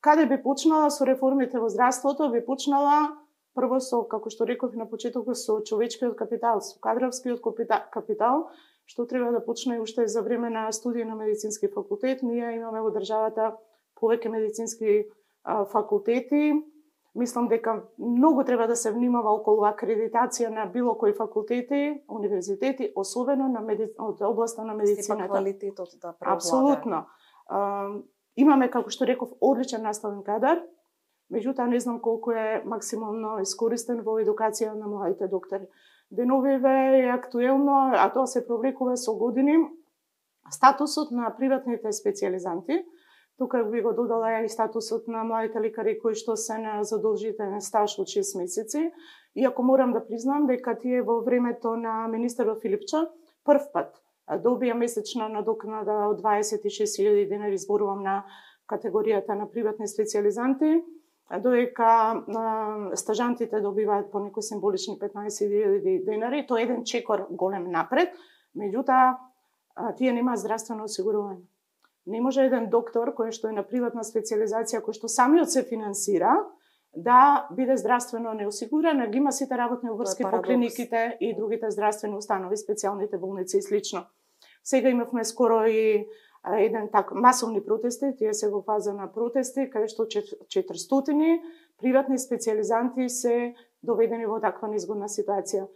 Каде би почнала со реформите во здравството? Би почнала прво со, како што реков на почетокот, со човечкиот капитал, со кадровскиот капитал, што треба да почне уште за време на студија на медицински факултет. Ние имаме во државата повеќе медицински факултети. Мислам дека многу треба да се внимава околу акредитација на било кои факултети, универзитети, особено на од областа на медицината. Сепак квалитетот да преовладае. Апсолутно. Имаме, како што реков, одличен наставен кадар, меѓутоа не знам колку е максимално искористен во едукација на младите доктори. Деновиве е актуелно, а тоа се провлекува со години, статусот на приватните специјализанти. Тука би го додала и статусот на младите лекари кои што се на задолжителен стаж од 6 месеци. Иако морам да признам дека тие во времето на министерот Филипчо прв пат добија месечна надокнада од 26.000 денари, зборувам на категоријата на приватни специјализанти, додека стажантите добиваат по некои символични 15.000 денари. Тоа е еден чекор голем напред, меѓутоа тие немаат здравствено осигурување. Не може еден доктор кој што е на приватна специјализација, кој што самиот се финансира, да биде здравствено неосигуран, а ги има сите работни обврски по клиниките и другите здравствени установи, специјалните болници и слично. Сега имавме скоро и еден масовни протести, тие се во фаза на протести, каде што 400 приватни специјализанти се доведени во таква незгодна ситуација.